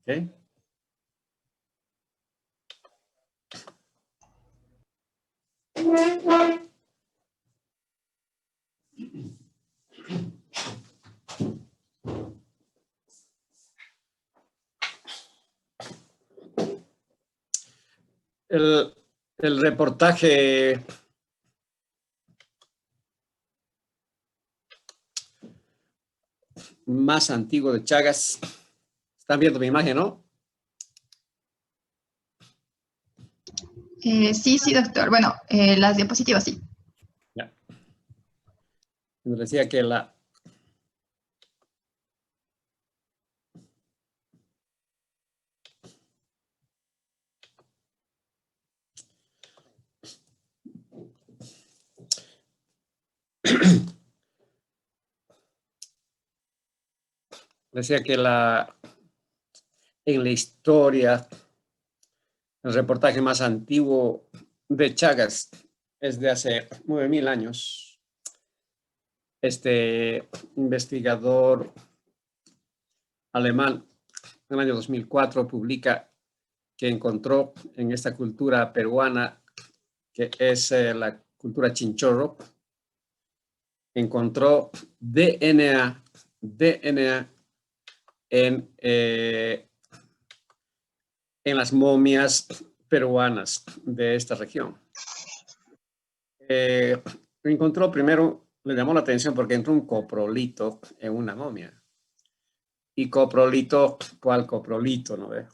¿Okay? El reportaje más antiguo de Chagas. Están viendo mi imagen, ¿no? Sí, doctor. Bueno, las diapositivas, sí. Ya. Me decía que en la historia, el reportaje más antiguo de Chagas es de hace 9.000 años. Este investigador alemán en el año 2004 publica que encontró en esta cultura peruana, que es la cultura chinchorro, encontró DNA en las momias peruanas de esta región. Encontró primero, le llamó la atención porque entró un coprolito en una momia. Y coprolito, ¿cuál coprolito? ¿No ve?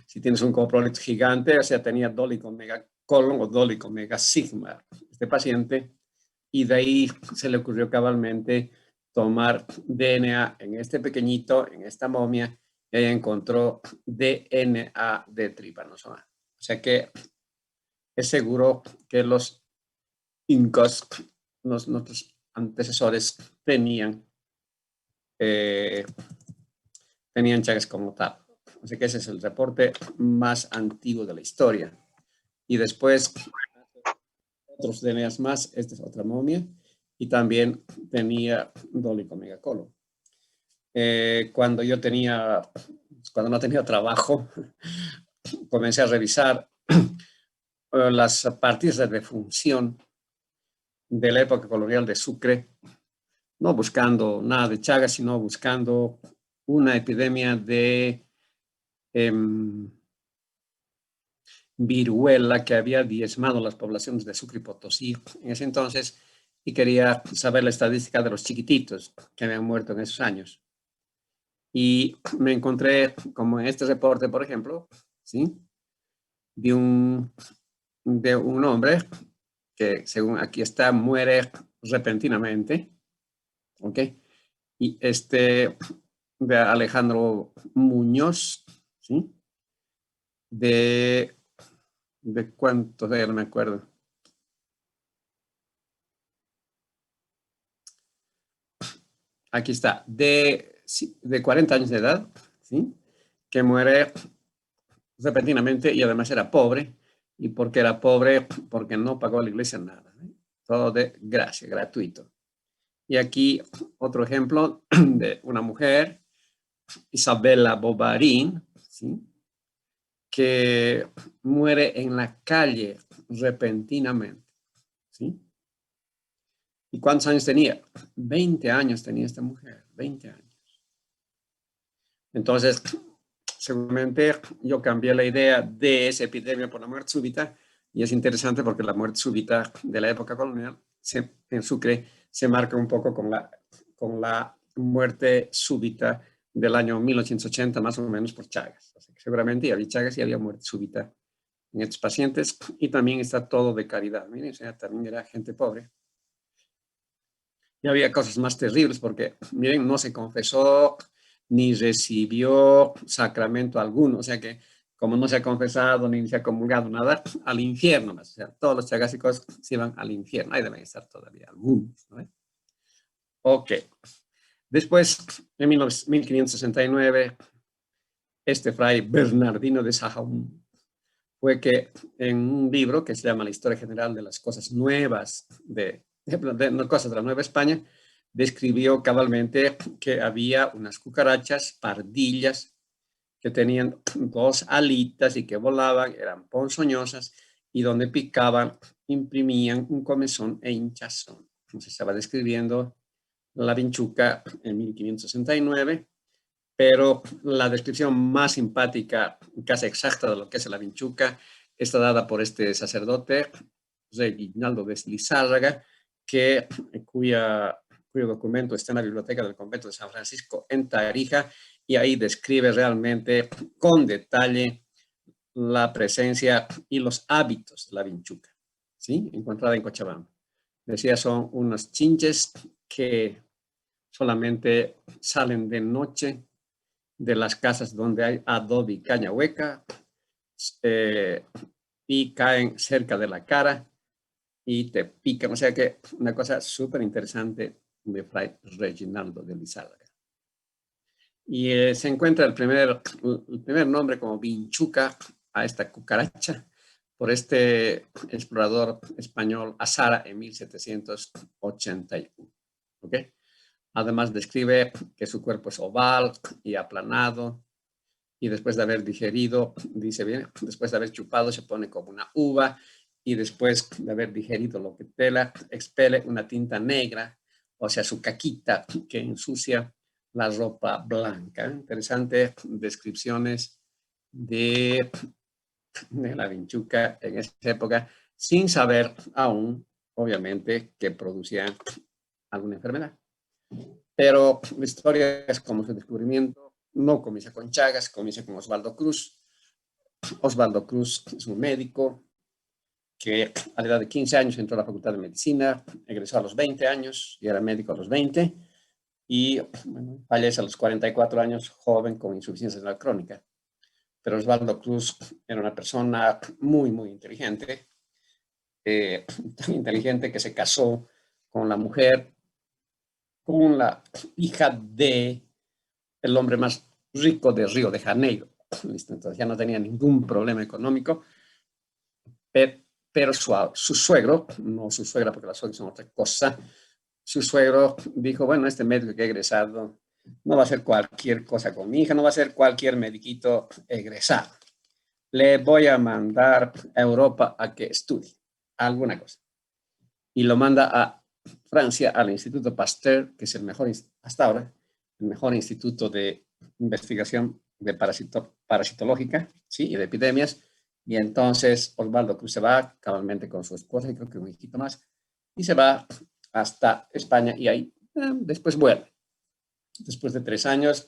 Si tienes un coprolito gigante, o sea, tenía dolico megacolon o dolico megasigma, este paciente, y de ahí se le ocurrió cabalmente tomar DNA en este pequeñito, en esta momia, y ahí encontró DNA de trypanosoma. O sea que es seguro que los incas, nuestros antecesores, tenían Chagas como tal. Así que ese es el reporte más antiguo de la historia. Y después, otros DNAs más, esta es otra momia, y también tenía dolico megacolon. Cuando no tenía trabajo, comencé a revisar las partidas de defunción de la época colonial de Sucre, no buscando nada de Chagas, sino buscando una epidemia de viruela que había diezmado las poblaciones de Sucre y Potosí en ese entonces, y quería saber la estadística de los chiquititos que habían muerto en esos años. Y me encontré, como en este reporte, por ejemplo, ¿sí? de un hombre que, según aquí está, muere repentinamente, ¿ok? Y de Alejandro Muñoz, ¿sí? De cuántos, no me acuerdo. Aquí está, de 40 años de edad, ¿sí? Que muere repentinamente y además era pobre. ¿Y por qué era pobre? Porque no pagó a la iglesia nada, ¿eh? Todo de gracia, gratuito. Y aquí otro ejemplo de una mujer, Isabela Bobarín, ¿sí? Que muere en la calle repentinamente, ¿sí? ¿Y cuántos años tenía? 20 años tenía esta mujer, 20 años. Entonces, seguramente yo cambié la idea de esa epidemia por la muerte súbita, y es interesante porque la muerte súbita de la época colonial en Sucre se marca un poco con la muerte súbita del año 1880, más o menos, por Chagas. Así que seguramente había Chagas y había muerte súbita en estos pacientes, y también está todo de caridad. Miren, o sea, también era gente pobre. Y había cosas más terribles porque, miren, no se confesó ni recibió sacramento alguno. O sea que, como no se ha confesado ni se ha comulgado nada, al infierno más. O sea, todos los chagásicos se iban al infierno. Ahí deben estar todavía algunos, ¿no? Ok. Después, en 1569, este fray Bernardino de Sahagún fue que en un libro que se llama La Historia General de las Cosas Nuevas cosas de la Nueva España, describió cabalmente que había unas cucarachas, pardillas, que tenían dos alitas y que volaban, eran ponzoñosas, y donde picaban imprimían un comezón e hinchazón. Se estaba describiendo la vinchuca en 1569, pero la descripción más simpática, casi exacta de lo que es la vinchuca, está dada por este sacerdote, Reginaldo de Lizárraga, cuyo documento está en la biblioteca del convento de San Francisco en Tarija, y ahí describe realmente con detalle la presencia y los hábitos de la vinchuca, ¿sí? Encontrada en Cochabamba. Decía, son unos chinches que solamente salen de noche de las casas donde hay adobe y caña hueca, y caen cerca de la cara y te pican. O sea que una cosa súper interesante de Fray Reginaldo de Lizárraga. Y se encuentra el primer nombre como vinchuca a esta cucaracha por este explorador español Azara en 1781. ¿Okay? Además describe que su cuerpo es oval y aplanado, y después de haber digerido, dice bien, después de haber chupado se pone como una uva, y después de haber digerido lo que tela, expele una tinta negra, o sea, su caquita que ensucia la ropa blanca. Interesante descripciones de la vinchuca en esa época, sin saber aún, obviamente, que producía alguna enfermedad. Pero la historia es como su descubrimiento. No comienza con Chagas, comienza con Osvaldo Cruz. Osvaldo Cruz es un médico que a la edad de 15 años entró a la Facultad de Medicina, egresó a los 20 años y era médico a los 20, y bueno, fallece a los 44 años, joven, con insuficiencia renal crónica. Pero Osvaldo Cruz era una persona muy, muy inteligente, tan inteligente que se casó con la mujer, con la hija de el hombre más rico de Río de Janeiro. Entonces ya no tenía ningún problema económico, pero su suegro, no su suegra porque las suegras son otra cosa, su suegro dijo, bueno, este médico que ha egresado no va a hacer cualquier cosa con mi hija, no va a ser cualquier mediquito egresado. Le voy a mandar a Europa a que estudie alguna cosa. Y lo manda a Francia, al Instituto Pasteur, que es el mejor, hasta ahora, el mejor instituto de investigación de parasitológica, ¿sí? Y de epidemias. Y entonces Osvaldo Cruz se va cabalmente con su esposa y creo que un hijito más, y se va hasta España, y ahí después vuelve. Después de 3 años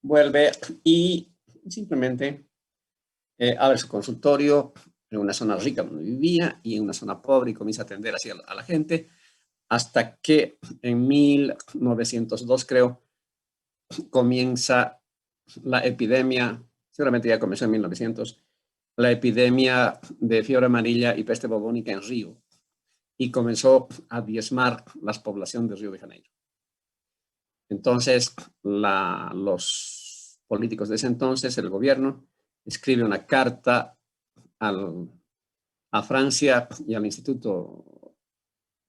vuelve y simplemente abre su consultorio en una zona rica donde vivía y en una zona pobre, y comienza a atender así a la gente, hasta que en 1902, creo, comienza la epidemia, seguramente ya comenzó en 1900, la epidemia de fiebre amarilla y peste bubónica en Río, y comenzó a diezmar la población de Río de Janeiro. Entonces, los políticos de ese entonces, el gobierno, escribe una carta a Francia y al Instituto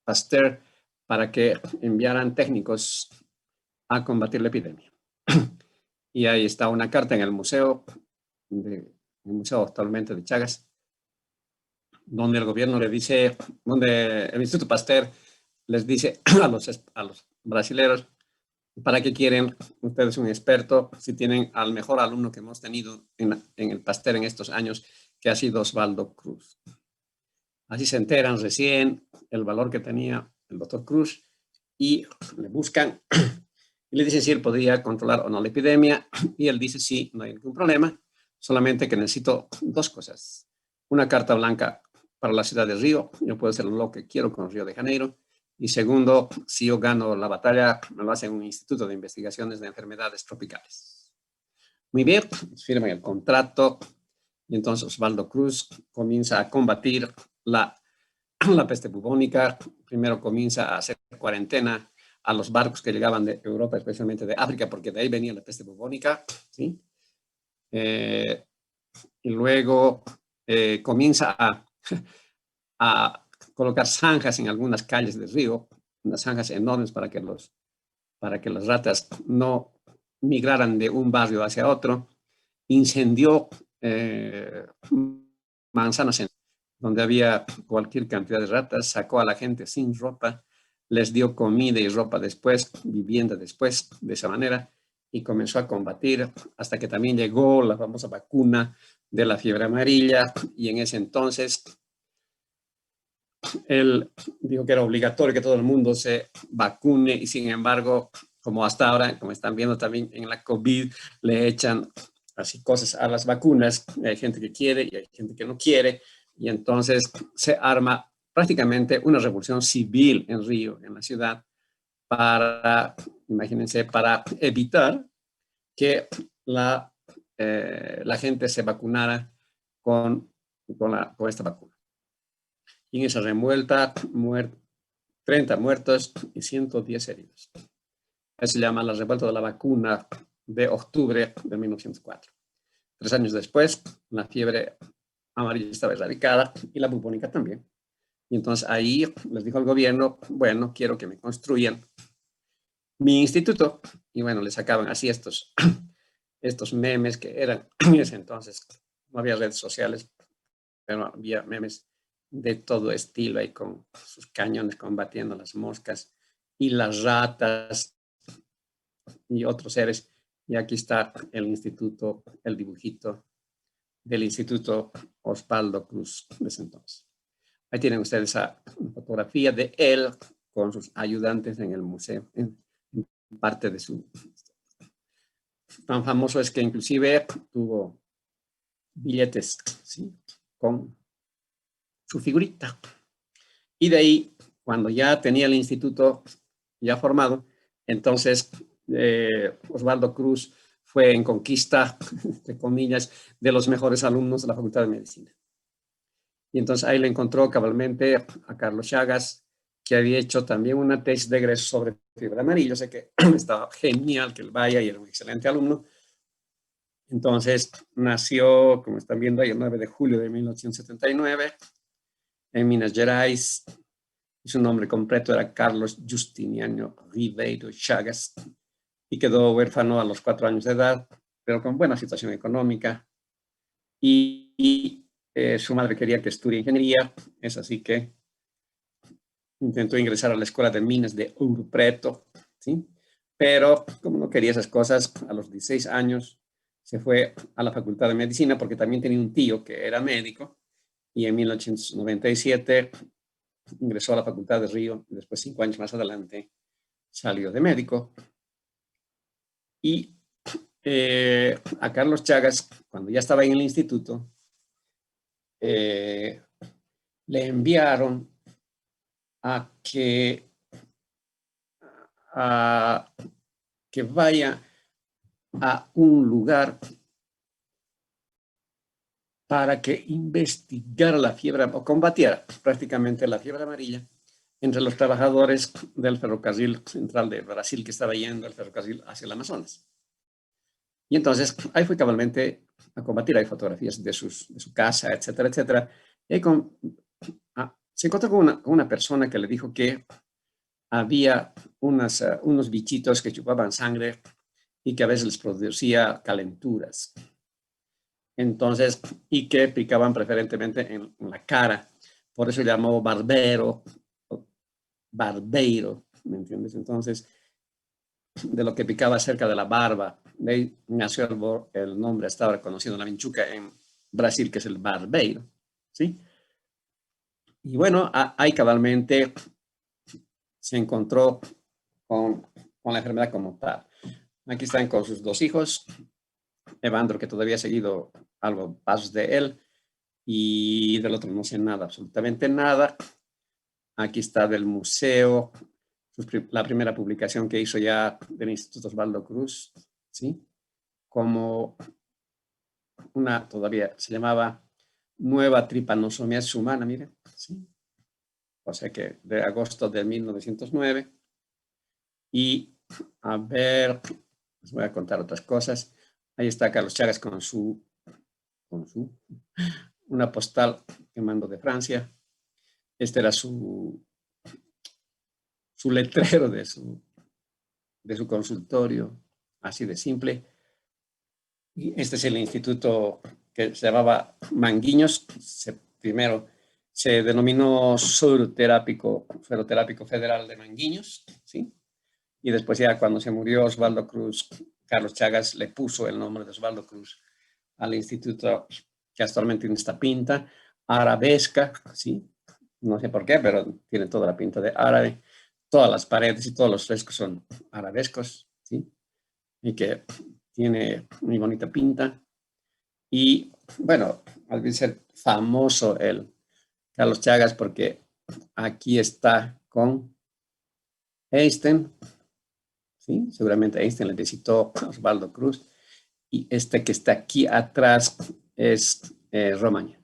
Pasteur para que enviaran técnicos a combatir la epidemia. Y ahí está una carta en el museo actualmente de Chagas, donde el gobierno le dice, donde el Instituto Pasteur les dice a los brasileños, ¿para qué quieren ustedes un experto si tienen al mejor alumno que hemos tenido en el Pasteur en estos años, que ha sido Osvaldo Cruz? Así se enteran recién el valor que tenía el doctor Cruz, y le buscan y le dicen si él podría controlar o no la epidemia, y él dice sí, no hay ningún problema, solamente que necesito 2 cosas. Una carta blanca para la ciudad de Río, yo puedo hacer lo que quiero con Río de Janeiro, y segundo, si yo gano la batalla, me lo hace un instituto de investigaciones de enfermedades tropicales. Muy bien, firman el contrato, y entonces Osvaldo Cruz comienza a combatir la peste bubónica. Primero comienza a hacer cuarentena a los barcos que llegaban de Europa, especialmente de África, porque de ahí venía la peste bubónica, ¿sí? Y luego comienza a colocar zanjas en algunas calles del río, unas zanjas enormes para que las ratas no migraran de un barrio hacia otro, incendió manzanas donde había cualquier cantidad de ratas, sacó a la gente sin ropa, les dio comida y ropa después, vivienda después, de esa manera, y comenzó a combatir hasta que también llegó la famosa vacuna de la fiebre amarilla, y en ese entonces él dijo que era obligatorio que todo el mundo se vacune, y sin embargo, como hasta ahora, como están viendo también en la COVID, le echan así cosas a las vacunas. Hay gente que quiere y hay gente que no quiere, y entonces se arma prácticamente una revolución civil en Río, en la ciudad, para, imagínense, para evitar que la gente se vacunara con esta vacuna. Y en esa revuelta, 30 muertos y 110 heridos. Eso se llama la revuelta de la vacuna de octubre de 1904. 3 años después, la fiebre amarilla estaba erradicada y la bubónica también. Y entonces ahí les dijo al gobierno, bueno, quiero que me construyan mi instituto. Y bueno, le sacaban así estos memes que eran en ese entonces. No había redes sociales, pero había memes de todo estilo ahí con sus cañones combatiendo las moscas y las ratas y otros seres. Y aquí está el instituto, el dibujito del Instituto Osvaldo Cruz de ese entonces. Ahí tienen ustedes esa fotografía de él con sus ayudantes en el museo, en parte de su... Tan famoso es que inclusive tuvo billetes, ¿sí?, con su figurita. Y de ahí, cuando ya tenía el instituto ya formado, entonces Osvaldo Cruz fue en conquista, entre comillas, de los mejores alumnos de la Facultad de Medicina. Y entonces ahí le encontró cabalmente a Carlos Chagas, que había hecho también una tesis de egreso sobre fiebre amarilla. O sea que estaba genial que él vaya y era un excelente alumno. Entonces nació, como están viendo ahí, el 9 de julio de 1979 en Minas Gerais. Su nombre completo era Carlos Justiniano Ribeiro Chagas y quedó huérfano a los 4 años de edad, pero con buena situación económica. Y su madre quería que estudie ingeniería, es así que intentó ingresar a la Escuela de Minas de Ouro Preto, ¿sí? Pero como no quería esas cosas, a los 16 años se fue a la Facultad de Medicina porque también tenía un tío que era médico, y en 1897 ingresó a la Facultad de Río y después 5 años más adelante salió de médico. Y a Carlos Chagas, cuando ya estaba en el instituto, le enviaron a que vaya a un lugar para que investigara la fiebre o combatiera prácticamente la fiebre amarilla entre los trabajadores del ferrocarril central de Brasil que estaba yendo al ferrocarril hacia el Amazonas. Y entonces ahí fue cabalmente a combatir. Hay fotografías de su casa, etcétera, etcétera. Y ahí se encontró con una persona que le dijo que había unos bichitos que chupaban sangre y que a veces les producía calenturas. Entonces, y que picaban preferentemente en la cara. Por eso llamó barbeiro, ¿me entiendes? Entonces, de lo que picaba cerca de la barba. De ahí nació el nombre hasta ahora conocido en la vinchuca en Brasil, que es el barbeiro, ¿sí? Y bueno, ahí cabalmente se encontró con la enfermedad como tal. Aquí están con sus 2 hijos, Evandro, que todavía ha seguido algo pasos de él, y del otro no sé nada, absolutamente nada. Aquí está del museo, la primera publicación que hizo ya del Instituto Osvaldo Cruz, ¿sí? Como todavía se llamaba Nueva Tripanosomiasis Humana, miren, ¿sí? O sea que de agosto de 1909. Y a ver, les voy a contar otras cosas. Ahí está Carlos Chagas con una postal que mandó de Francia. Este era su letrero de su consultorio, así de simple. Y este es el instituto que se llamaba Manguinhos. Primero se denominó Sueroterápico Federal de Manguinhos, ¿sí? Y después ya cuando se murió Osvaldo Cruz, Carlos Chagas le puso el nombre de Osvaldo Cruz al instituto que actualmente tiene esta pinta, arabesca, ¿sí? No sé por qué, pero tiene toda la pinta de árabe. Todas las paredes y todos los frescos son arabescos, ¿sí? Y que tiene muy bonita pinta. Y bueno, al ser famoso el Carlos Chagas porque aquí está con Einstein, ¿sí? Seguramente Einstein le visitó a Osvaldo Cruz. Y este que está aquí atrás es Romaña.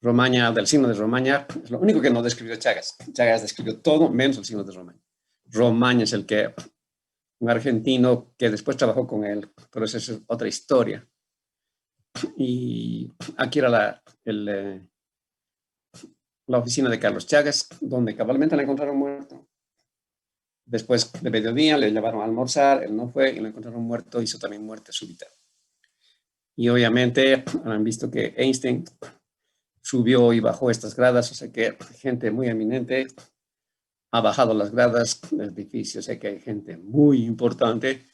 Romaña, del signo de Romaña, es lo único que no describió Chagas. Chagas describió todo menos el signo de Romaña. Romaña es el que, un argentino que después trabajó con él, pero esa es otra historia. Y aquí era la oficina de Carlos Chagas, donde cabalmente la encontraron muerto. Después de mediodía le llevaron a almorzar, él no fue y lo encontraron muerto, hizo también muerte súbita. Y obviamente han visto que Einstein subió y bajó estas gradas, o sea que gente muy eminente ha bajado las gradas del edificio, o sea que hay gente muy importante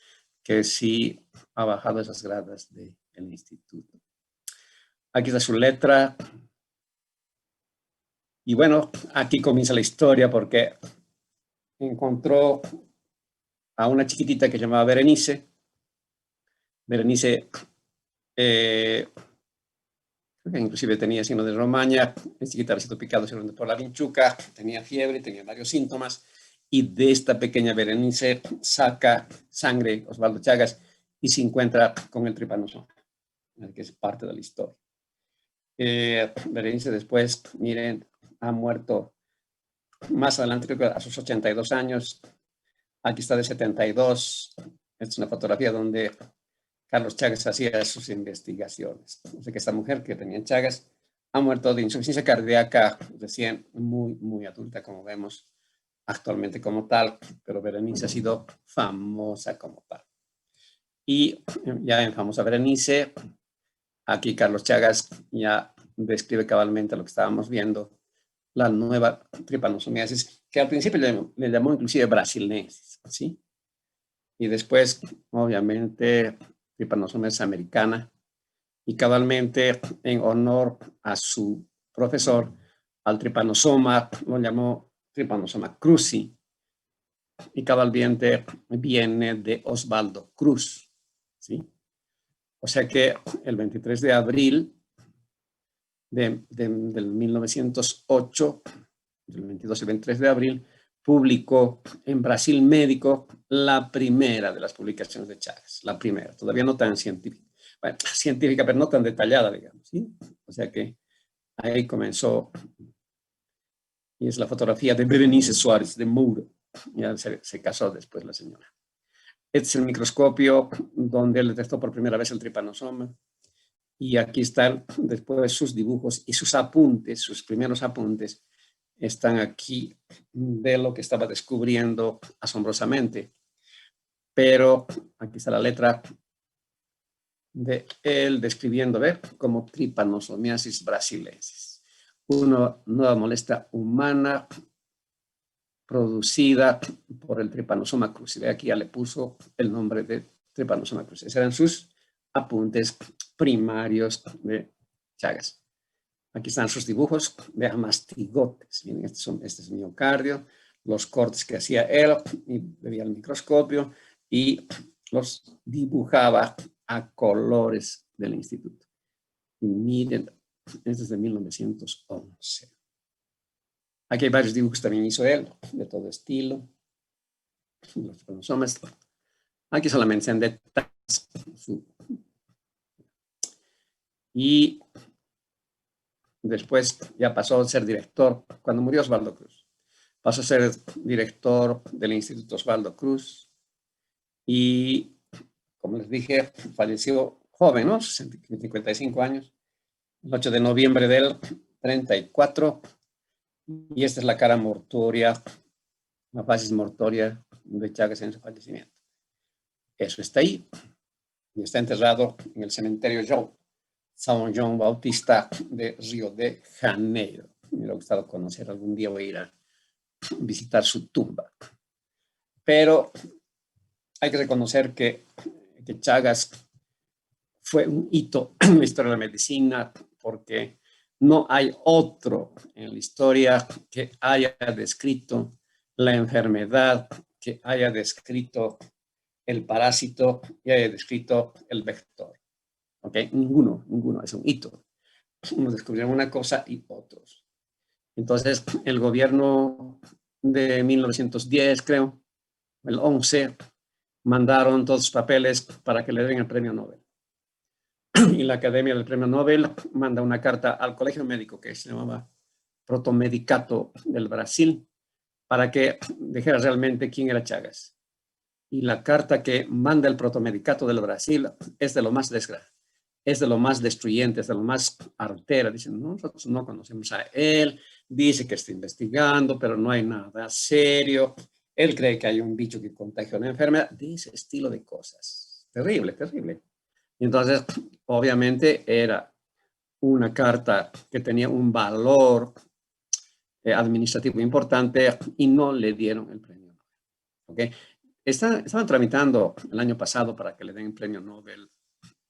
que sí ha bajado esas gradas del instituto. Aquí está su letra. Y bueno, aquí comienza la historia porque encontró a una chiquitita que se llamaba Berenice. Berenice inclusive tenía signo de Romaña, es chiquita había sido picado por la vinchuca, tenía fiebre, tenía varios síntomas, y de esta pequeña Berenice saca sangre Osvaldo Chagas y se encuentra con el tripanosoma, que es parte de la historia. Berenice después, miren, ha muerto más adelante, creo que a sus 82 años, aquí está de 72, esta es una fotografía donde Carlos Chagas hacía sus investigaciones. O sea que esta mujer que tenía Chagas ha muerto de insuficiencia cardíaca recién muy, muy adulta, como vemos actualmente como tal, pero Berenice ha sido famosa como tal. Y ya en famosa Berenice, aquí Carlos Chagas ya describe cabalmente lo que estábamos viendo, la nueva tripanosomiasis, que al principio le llamó inclusive brasilensis, ¿sí? Y después, obviamente, tripanosomiasis americana, y cabalmente en honor a su profesor, al tripanosoma, lo llamó tripanosoma cruzi, y cabalmente viene de Osvaldo Cruz, ¿sí? O sea que el 23 de abril del 1908, del 22 y 23 de abril, publicó en Brasil Médico la primera de las publicaciones de Chagas, la primera, todavía no tan científica, bueno, científica, pero no tan detallada, digamos, ¿sí? O sea que ahí comenzó, y es la fotografía de Berenice Suárez de Moura, ya se casó después la señora. Este es el microscopio donde él detectó por primera vez el tripanosoma, y aquí están después sus dibujos y sus apuntes, sus primeros apuntes, están aquí de lo que estaba descubriendo asombrosamente. Pero aquí está la letra de él describiendo, ¿ver? Como tripanosomiasis brasilensis. Una nueva molestia humana producida por el tripanosoma cruzi. Aquí ya le puso el nombre de tripanosoma cruzi. Esos eran sus apuntes primarios de Chagas. Aquí están sus dibujos de mastigotes. Miren, este es miocardio, los cortes que hacía él, y veía el microscopio y los dibujaba a colores del instituto. Y miren, este es de 1911. Aquí hay varios dibujos que también hizo él, de todo estilo. Los cromosomas. Aquí solamente se han detallado. Y después ya pasó a ser director, cuando murió Osvaldo Cruz, pasó a ser director del Instituto Osvaldo Cruz y, como les dije, falleció joven, ¿no? 55 años, el 8 de noviembre del 34, y esta es la cara mortuoria, la fases mortuoria de Chagas en su fallecimiento. Eso está ahí. y está enterrado en el cementerio São João Bautista de Río de Janeiro. Me hubiera gustado conocer, algún día voy a ir a visitar su tumba. Pero hay que reconocer que Chagas fue un hito en la historia de la medicina, porque no hay otro en la historia que haya descrito la enfermedad, que haya descrito el parásito y haya descrito el vector. ¿Ok? Ninguno, es un hito. Unos descubrieron una cosa y otros. Entonces, el gobierno de 1910, creo, el 11, mandaron todos los papeles para que le den el premio Nobel. Y la Academia del Premio Nobel manda una carta al Colegio Médico, que se llamaba Protomedicato del Brasil, para que dijera realmente quién era Chagas. Y la carta que manda el Protomedicato del Brasil es de lo más es de lo más destruyente, es de lo más artera. Dicen, no, nosotros no conocemos a él, dice que está investigando, pero no hay nada serio. Él cree que hay un bicho que contagia una enfermedad, de ese estilo de cosas. Terrible, terrible. Y entonces, obviamente, era una carta que tenía un valor administrativo importante y no le dieron el premio Nobel. ¿Okay? Estaban tramitando el año pasado para que le den el premio Nobel.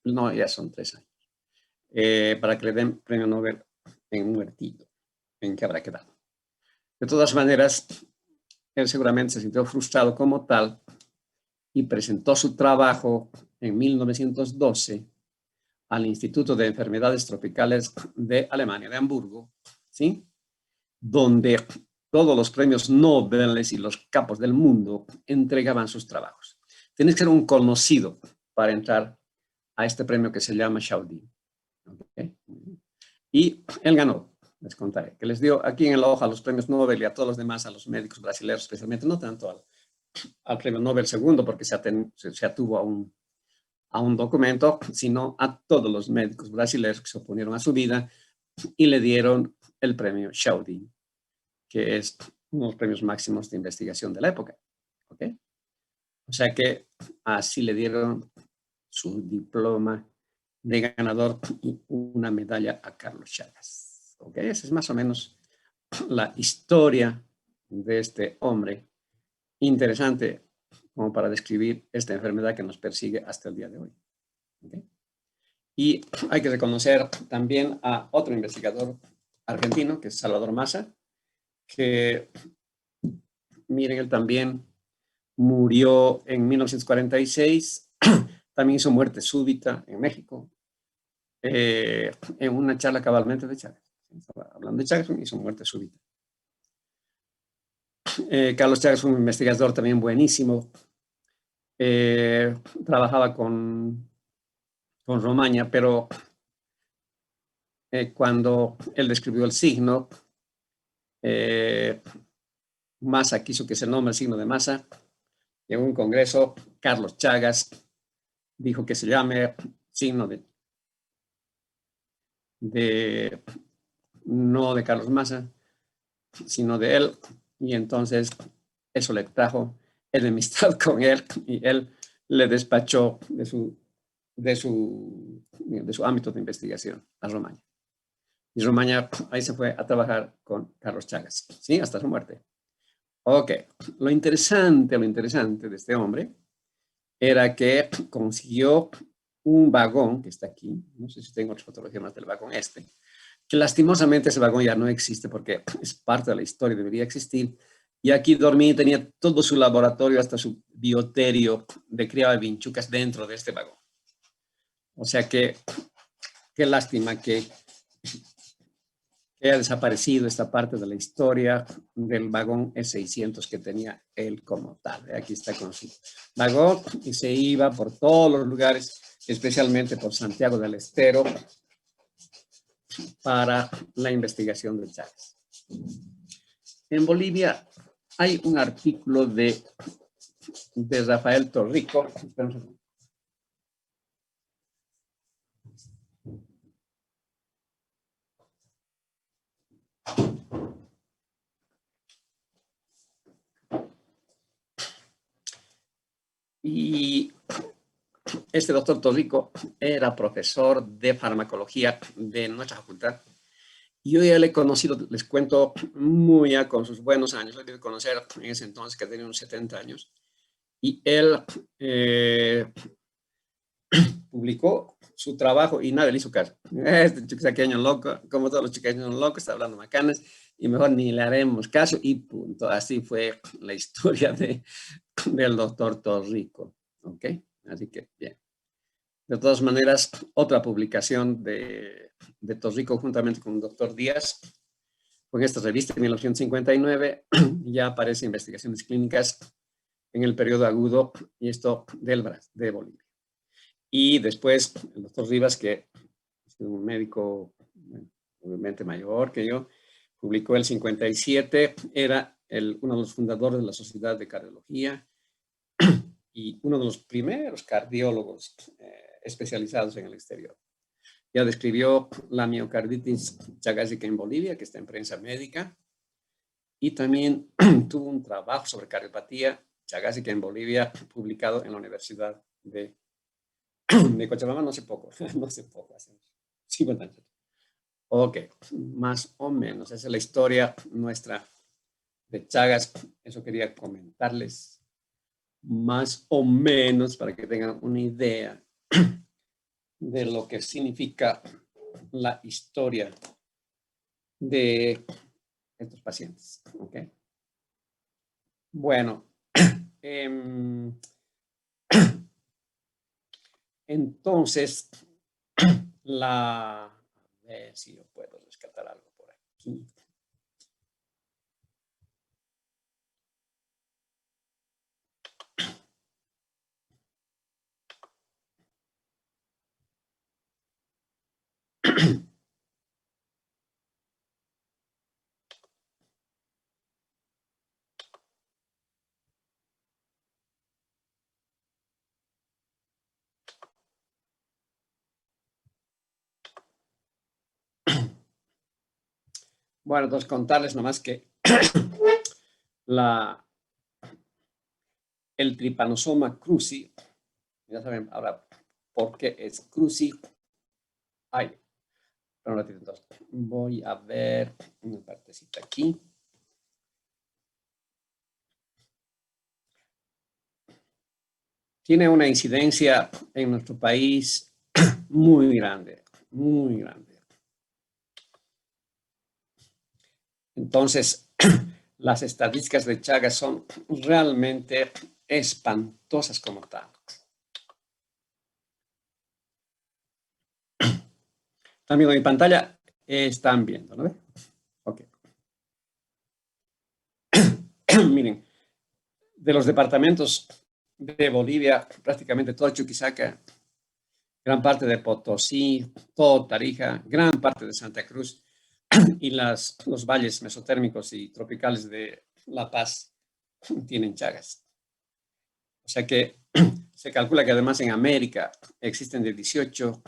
No, ya son 3 años. Para que le den premio Nobel en Muertillo, en que habrá quedado. De todas maneras, él seguramente se sintió frustrado como tal y presentó su trabajo en 1912 al Instituto de Enfermedades Tropicales de Alemania, de Hamburgo, ¿sí? Donde todos los premios Nobel y los capos del mundo entregaban sus trabajos. Tienes que ser un conocido para entrar a este premio que se llama Chaudin. ¿Okay? Y él ganó, les contaré, que les dio aquí en la hoja los premios Nobel y a todos los demás, a los médicos brasileños especialmente, no tanto al premio Nobel segundo, porque se atuvo a un documento, sino a todos los médicos brasileños que se oponieron a su vida y le dieron el premio Chaudin, que es uno de los premios máximos de investigación de la época. ¿Okay? O sea que así le dieron su diploma de ganador y una medalla a Carlos Chagas. ¿Okay? Esa es más o menos la historia de este hombre, interesante como para describir esta enfermedad que nos persigue hasta el día de hoy. ¿Okay? Y hay que reconocer también a otro investigador argentino, que es Salvador Massa, que, miren, él también murió en 1946, también hizo muerte súbita en México, en una charla cabalmente de Chagas. Estaba hablando de Chagas, hizo muerte súbita. Carlos Chagas fue un investigador también buenísimo. Trabajaba con Romaña, pero cuando él describió el signo, Massa quiso que se nombre el signo de Massa. En un congreso, Carlos Chagas dijo que se llame signo no de Carlos Massa, sino de él. Y entonces eso le trajo enemistad con él y él le despachó de su ámbito de investigación a Romaña. Y Romaña ahí se fue a trabajar con Carlos Chagas, ¿sí? Hasta su muerte. Ok, lo interesante de este hombre era que consiguió un vagón que está aquí, no sé si tengo otra fotografía más del vagón que lastimosamente ese vagón ya no existe porque es parte de la historia, debería existir. Y aquí dormía, tenía todo su laboratorio, hasta su bioterio de criaba vinchucas dentro de este vagón. O sea que, qué lástima que haya desaparecido esta parte de la historia del vagón E600 que tenía él como tal. Aquí está con su vagón y se iba por todos los lugares, especialmente por Santiago del Estero, para la investigación del Chagas. En Bolivia hay un artículo de Rafael Torrico. Y este doctor Torrico era profesor de farmacología de nuestra facultad. Y yo ya le he conocido, les cuento, muy ya con sus buenos años. Lo debe conocer en ese entonces, que tenía unos 70 años. Y él publicó su trabajo y nadie le hizo caso. Este chuquisaqueño loco, como todos los chuquisaqueños locos, está hablando macanas y mejor ni le haremos caso y punto. Así fue la historia del doctor Torrico. ¿Ok? Así que, bien. De todas maneras, otra publicación de Torrico juntamente con el doctor Díaz, con esta revista en 1959, ya aparece investigaciones clínicas en el periodo agudo, y esto de Bolivia. Y después el doctor Rivas, que es un médico obviamente mayor que yo, publicó el 57, era uno de los fundadores de la Sociedad de Cardiología y uno de los primeros cardiólogos especializados en el exterior. Ya describió la miocarditis chagásica en Bolivia, que está en prensa médica, y también tuvo un trabajo sobre cardiopatía chagásica en Bolivia, publicado en la Universidad de Cochabamba, no sé poco, hace 50 años. Ok, más o menos, esa es la historia nuestra de Chagas. Eso quería comentarles, más o menos, para que tengan una idea de lo que significa la historia de estos pacientes. ¿Ok? Bueno, entonces, a ver si yo puedo rescatar algo por aquí. Bueno, entonces contarles nomás que el Trypanosoma cruzi, ya saben ahora por qué es cruzi. Ay, pero un ratito, entonces voy a ver una partecita aquí. Tiene una incidencia en nuestro país muy grande, muy grande. Entonces, las estadísticas de Chagas son realmente espantosas como tal. ¿Están viendo mi pantalla? Están viendo, ¿no? Ok. Miren, de los departamentos de Bolivia, prácticamente todo Chuquisaca, gran parte de Potosí, todo Tarija, gran parte de Santa Cruz y los valles mesotérmicos y tropicales de La Paz tienen Chagas. O sea que se calcula que además en América existen de 18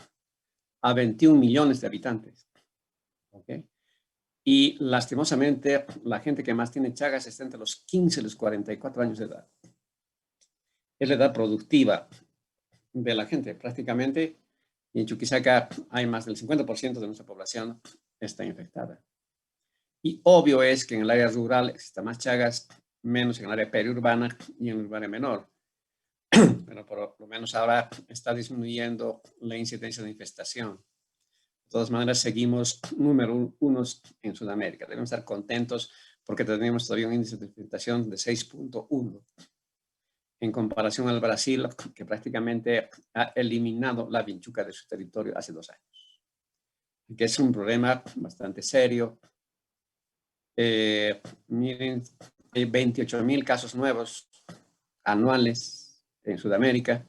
a 21 millones de habitantes. ¿Okay? Y lastimosamente la gente que más tiene Chagas está entre los 15 y los 44 años de edad. Es la edad productiva de la gente prácticamente, y en Chuquisaca hay más del 50% de nuestra población está infectada. Y obvio es que en el área rural existen más Chagas, menos en el área periurbana y en el área menor. Pero por lo menos ahora está disminuyendo la incidencia de infestación. De todas maneras, seguimos número 1 en Sudamérica. Debemos estar contentos porque tenemos todavía un índice de infestación de 6.1 en comparación al Brasil, que prácticamente ha eliminado la vinchuca de su territorio hace 2 años. Que es un problema bastante serio. Miren, hay 28,000 casos nuevos anuales en Sudamérica.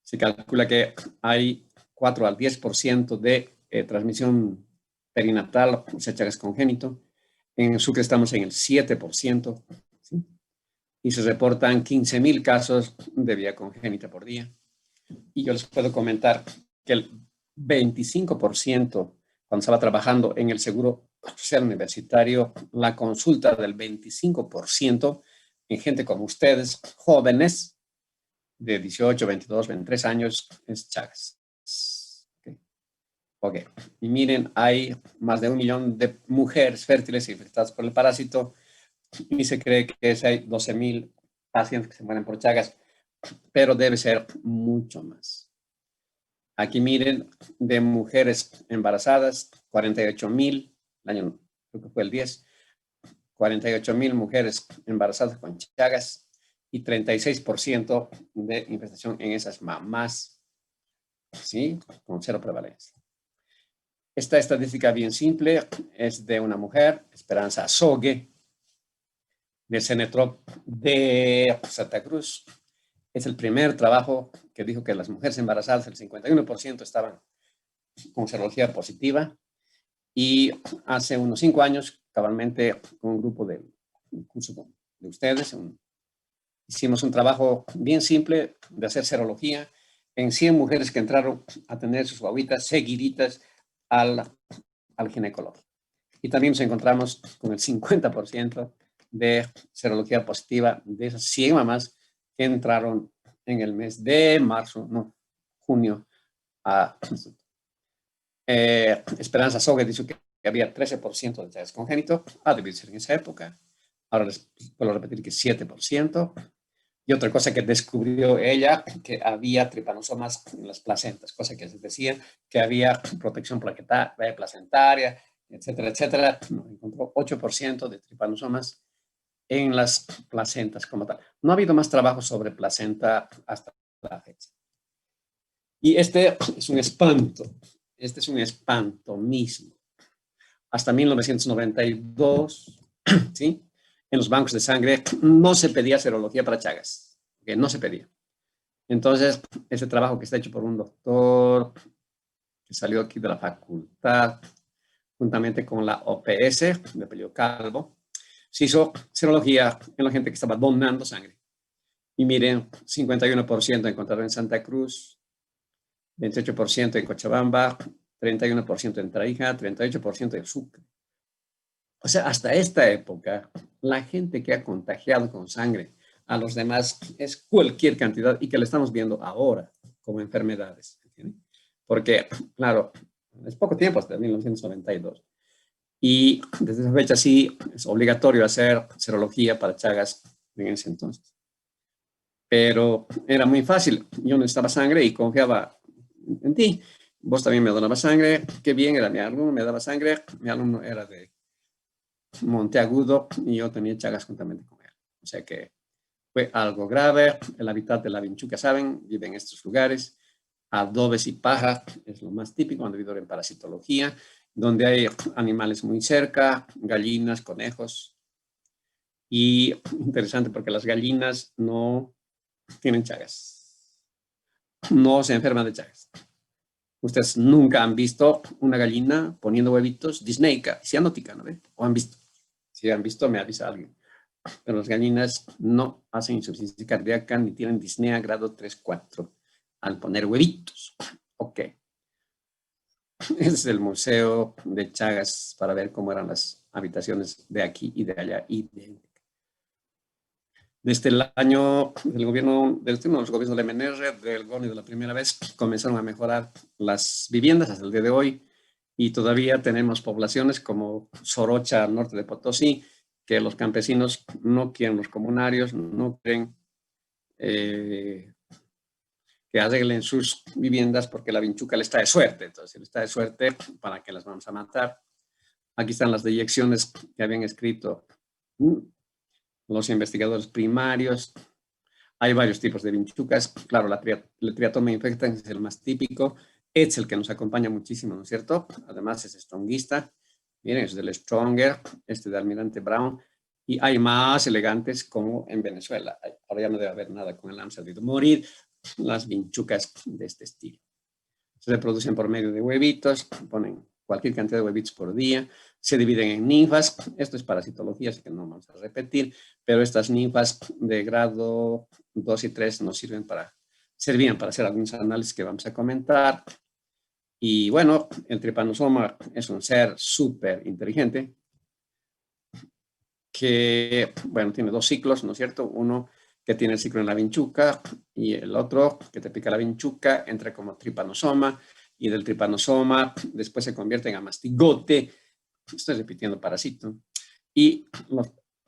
Se calcula que hay 4 al 10% de transmisión perinatal, o sea, Chagas congénito. En Sucre estamos en el 7%, ¿sí? Y se reportan 15,000 casos de vía congénita por día. Y yo les puedo comentar que el 25%, cuando estaba trabajando en el Seguro Social Universitario, la consulta del 25% en gente como ustedes, jóvenes, de 18, 22, 23 años es Chagas. Ok, y miren, hay más de 1 millón de mujeres fértiles infectadas por el parásito y se cree que hay 12,000 pacientes que se mueren por Chagas, pero debe ser mucho más. Aquí miren, de mujeres embarazadas, 48,000, el año creo que fue el 10, 48,000 mujeres embarazadas con Chagas y 36% de infestación en esas mamás, ¿sí? Con cero prevalencia. Esta estadística bien simple es de una mujer, Esperanza Sogue, de Cenetrop de Santa Cruz. Es el primer trabajo que dijo que las mujeres embarazadas, el 51% estaban con serología positiva. Y hace unos 5 años, cabalmente, con un grupo de curso de ustedes, hicimos un trabajo bien simple de hacer serología en 100 mujeres que entraron a tener sus guaguitas seguiditas al ginecólogo. Y también nos encontramos con el 50% de serología positiva de esas 100 mamás que entraron en el mes de junio. Esperanza Sogue dijo que había 13% de Chagas congénito, ha debido ser en esa época. Ahora les puedo repetir que 7%. Y otra cosa que descubrió ella, que había tripanosomas en las placentas, cosa que se decía que había protección placentaria, etcétera, etcétera. Encontró 8% de tripanosomas en las placentas como tal. No ha habido más trabajo sobre placenta hasta la fecha. Y este es un espanto. Este es un espanto mismo. Hasta 1992, ¿sí? En los bancos de sangre no se pedía serología para Chagas, que no se pedía. Entonces, ese trabajo que está hecho por un doctor que salió aquí de la facultad, juntamente con la OPS, de apellido Calvo, se hizo serología en la gente que estaba donando sangre. Y miren, 51% encontraron en Santa Cruz, 28% en Cochabamba, 31% en Tarija, 38% en Sucre. O sea, hasta esta época, la gente que ha contagiado con sangre a los demás es cualquier cantidad y que le estamos viendo ahora como enfermedades. ¿Entienden? Porque, claro, es poco tiempo, hasta 1992. Y desde esa fecha sí es obligatorio hacer serología para Chagas en ese entonces. Pero era muy fácil. Yo necesitaba sangre y confiaba en ti. Vos también me donabas sangre. Qué bien, era mi alumno, me daba sangre. Mi alumno era de Monteagudo y yo tenía Chagas juntamente con él. O sea que fue algo grave. El hábitat de la vinchuca, saben, vive en estos lugares. Adobes y paja es lo más típico cuando vivo en parasitología, donde hay animales muy cerca, gallinas, conejos. Y interesante porque las gallinas no tienen Chagas. No se enferman de Chagas. Ustedes nunca han visto una gallina poniendo huevitos disneica, cianótica, ¿no ve? ¿O han visto? Si han visto, me avisa alguien. Pero las gallinas no hacen insuficiencia cardíaca ni tienen disnea grado 3, 4 al poner huevitos. Ok. Ese es el museo de Chagas para ver cómo eran las habitaciones de aquí y de allá. Desde el año del gobierno, uno de los gobiernos de la MNR, del gobierno de la primera vez, comenzaron a mejorar las viviendas hasta el día de hoy y todavía tenemos poblaciones como Sorocha, al norte de Potosí, que los campesinos no quieren, los comunarios no quieren que arreglen sus viviendas porque la vinchuca le está de suerte. Entonces, le está de suerte, ¿para que las vamos a matar? Aquí están las deyecciones que habían escrito los investigadores primarios. Hay varios tipos de vinchucas. Claro, la triatoma infectans es el más típico. Es el que nos acompaña muchísimo, ¿no es cierto? Además es strongista. Miren, es del Stronger, este de Almirante Brown. Y hay más elegantes como en Venezuela. Ahora ya no debe haber nada con el AMSA de morir. Las vinchucas de este estilo. Se reproducen por medio de huevitos, ponen cualquier cantidad de huevitos por día, se dividen en ninfas. Esto es parasitología, así que no vamos a repetir, pero estas ninfas de grado 2 y 3 nos servían para hacer algunos análisis que vamos a comentar. Y bueno, el tripanosoma es un ser súper inteligente que, bueno, tiene 2 ciclos, ¿no es cierto? Uno que tiene el ciclo en la vinchuca, y el otro que te pica la vinchuca, entra como tripanosoma, y del tripanosoma después se convierte en amastigote. Estoy repitiendo parásito. Y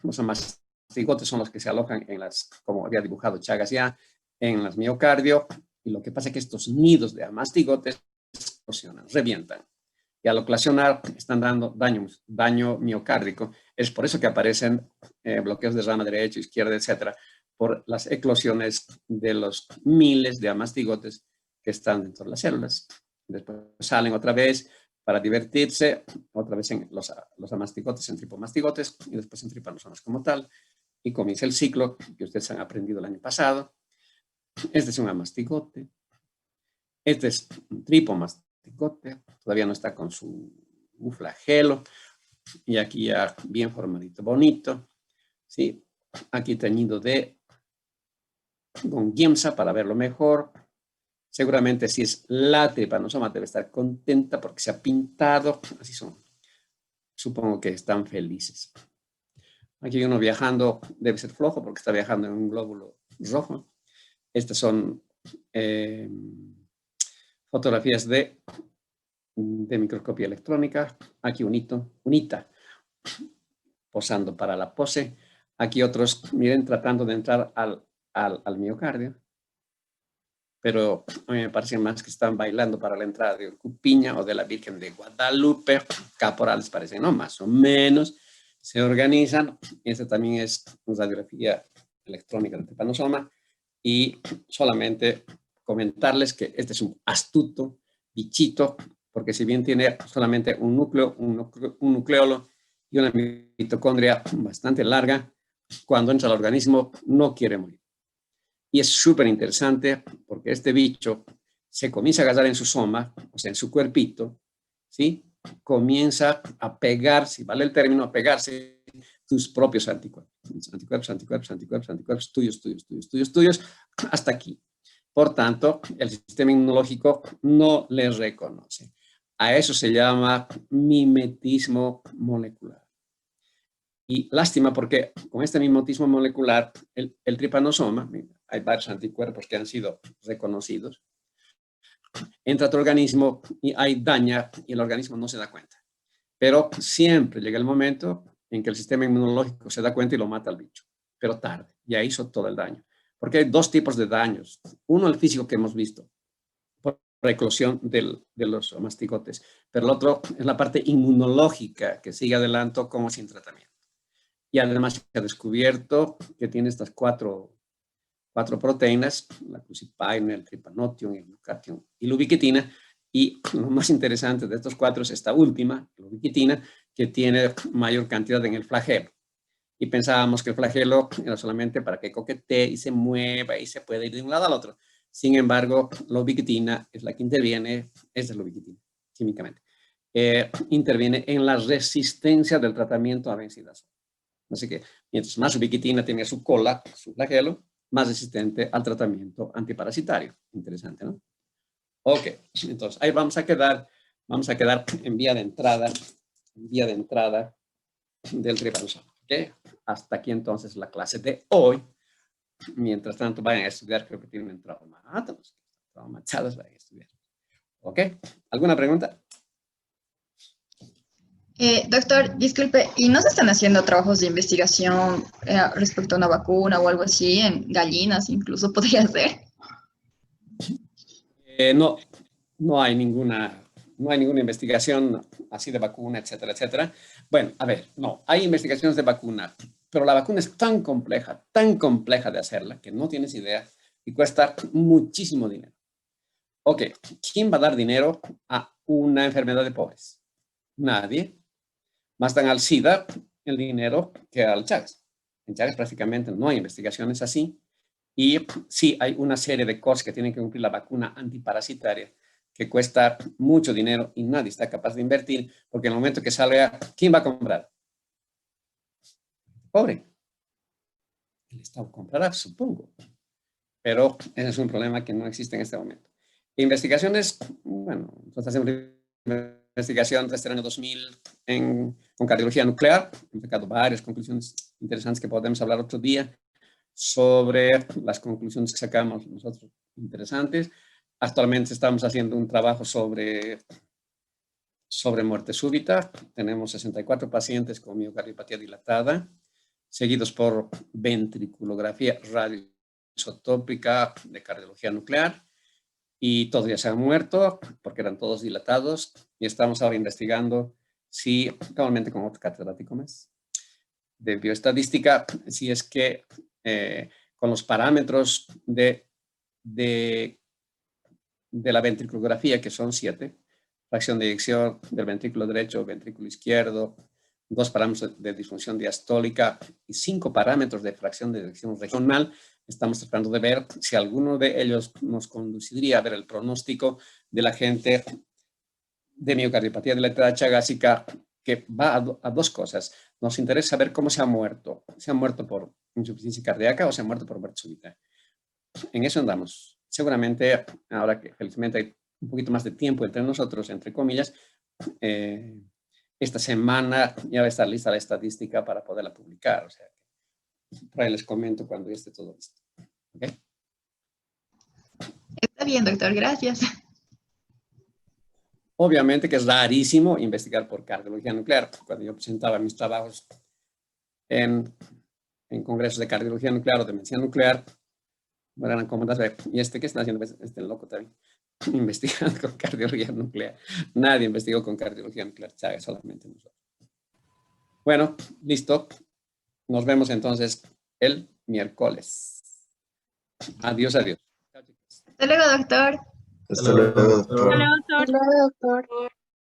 los amastigotes son los que se alojan en las, como había dibujado Chagas ya, en las miocardio, y lo que pasa es que estos nidos de amastigotes eclosionan, revientan. Y al eclosionar están dando daño miocárdico. Es por eso que aparecen bloqueos de rama derecha, izquierda, etcétera, por las eclosiones de los miles de amastigotes que están dentro de las células. Después salen otra vez para divertirse, otra vez en los amastigotes, en tripomastigotes, y después en tripanosomas como tal, y comienza el ciclo que ustedes han aprendido el año pasado. Este es un amastigote, este es un tripomastigote, todavía no está con su flagelo, y aquí ya bien formadito, bonito, ¿sí? Aquí teñido con Giemsa para verlo mejor. Seguramente si es la tripanosoma debe estar contenta porque se ha pintado, así son. Supongo que están felices. Aquí uno viajando, debe ser flojo porque está viajando en un glóbulo rojo. Estas son fotografías de microscopía electrónica. Aquí unita, posando para la pose. Aquí otros, miren, tratando de entrar al miocardio. Pero a mí me parece más que están bailando para la entrada de Cupiña o de la Virgen de Guadalupe. Caporales parecen, ¿no? Más o menos. Se organizan. Esta también es una radiografía electrónica del tripanosoma. Y solamente comentarles que este es un astuto bichito, porque si bien tiene solamente un nucleolo y una mitocondria bastante larga, cuando entra al organismo no quiere morir. Y es súper interesante porque este bicho se comienza a agarrar en su soma, o sea, en su cuerpito, ¿sí? Comienza a pegarse, vale el término, a pegarse tus propios anticuerpos. Anticuerpos, tuyos, hasta aquí. Por tanto, el sistema inmunológico no les reconoce. A eso se llama mimetismo molecular. Y lástima porque con este mimetismo molecular, el tripanosoma, hay varios anticuerpos que han sido reconocidos, entra a tu organismo y hay daña y el organismo no se da cuenta. Pero siempre llega el momento en que el sistema inmunológico se da cuenta y lo mata al bicho, pero tarde, ya hizo todo el daño. Porque hay dos tipos de daños. Uno, el físico que hemos visto, por eclosión de los mastigotes, pero el otro es la parte inmunológica que sigue adelante como sin tratamiento. Y además se ha descubierto que tiene estas cuatro proteínas, la crucipaina, el tripanotion, el glucatión y la ubiquitina. Y lo más interesante de estos cuatro es esta última, la ubiquitina, que tiene mayor cantidad en el flagelo. Y pensábamos que el flagelo era solamente para que coquetee y se mueva y se pueda ir de un lado al otro. Sin embargo, la ubiquitina es la que interviene, esta es la ubiquitina, químicamente, interviene en la resistencia del tratamiento a benzidazol. Así que mientras más ubiquitina tiene su cola, su flagelo, más resistente al tratamiento antiparasitario. Interesante, ¿no? Ok, entonces ahí vamos a quedar en vía de entrada del tripanosoma. ¿Ok? Hasta aquí entonces la clase de hoy. Mientras tanto vayan a estudiar, creo que tienen traumatizados, vayan a estudiar. ¿Ok? ¿Alguna pregunta? Doctor, disculpe, ¿y no se están haciendo trabajos de investigación respecto a una vacuna o algo así en gallinas incluso podría ser? No hay ninguna investigación así de vacuna, etcétera, etcétera. Bueno, a ver, no, hay investigaciones de vacuna, pero la vacuna es tan compleja de hacerla, que no tienes idea, y cuesta muchísimo dinero. Ok, ¿quién va a dar dinero a una enfermedad de pobres? Nadie. Más dan al SIDA el dinero que al Chagas. En Chagas prácticamente no hay investigaciones así. Y sí hay una serie de cosas que tienen que cumplir la vacuna antiparasitaria, que cuesta mucho dinero y nadie está capaz de invertir, porque en el momento que salga, ¿quién va a comprar? Pobre. El Estado comprará, supongo. Pero ese es un problema que no existe en este momento. Investigaciones, bueno, nosotros hacemos investigación desde el año 2000 con cardiología nuclear. Hemos sacado varias conclusiones interesantes que podemos hablar otro día sobre las conclusiones que sacamos nosotros interesantes. Actualmente estamos haciendo un trabajo sobre muerte súbita. Tenemos 64 pacientes con miocardiopatía dilatada, seguidos por ventriculografía radioisotópica de cardiología nuclear, y todos ya se han muerto porque eran todos dilatados, y estamos ahora investigando si, actualmente con otro catedrático más de bioestadística, si es que con los parámetros de la ventriculografía, que son 7, fracción de eyección del ventrículo derecho, ventrículo izquierdo, 2 parámetros de disfunción diastólica y 5 parámetros de fracción de eyección regional. Estamos tratando de ver si alguno de ellos nos conduciría a ver el pronóstico de la gente de miocardiopatía dilatada chagásica, que va a 2 cosas. Nos interesa saber cómo se ha muerto. ¿Se ha muerto por insuficiencia cardíaca o se ha muerto por muerte súbita? En eso andamos. Seguramente, ahora que felizmente hay un poquito más de tiempo entre nosotros, entre comillas, esta semana ya va a estar lista la estadística para poderla publicar. O sea, por ahí les comento cuando ya esté todo listo. ¿Okay? Está bien, doctor, gracias. Obviamente que es rarísimo investigar por cardiología nuclear. Cuando yo presentaba mis trabajos en congresos de cardiología nuclear o de medicina nuclear, me eran como, ¿y qué está haciendo? Este loco también, investigando con cardiología nuclear. Nadie investigó con cardiología nuclear, Chagas, solamente nosotros. Bueno, listo. Nos vemos entonces el miércoles. Adiós, adiós. Hasta luego, doctor. Hasta luego, doctor. Hola, doctor. Hola, doctor.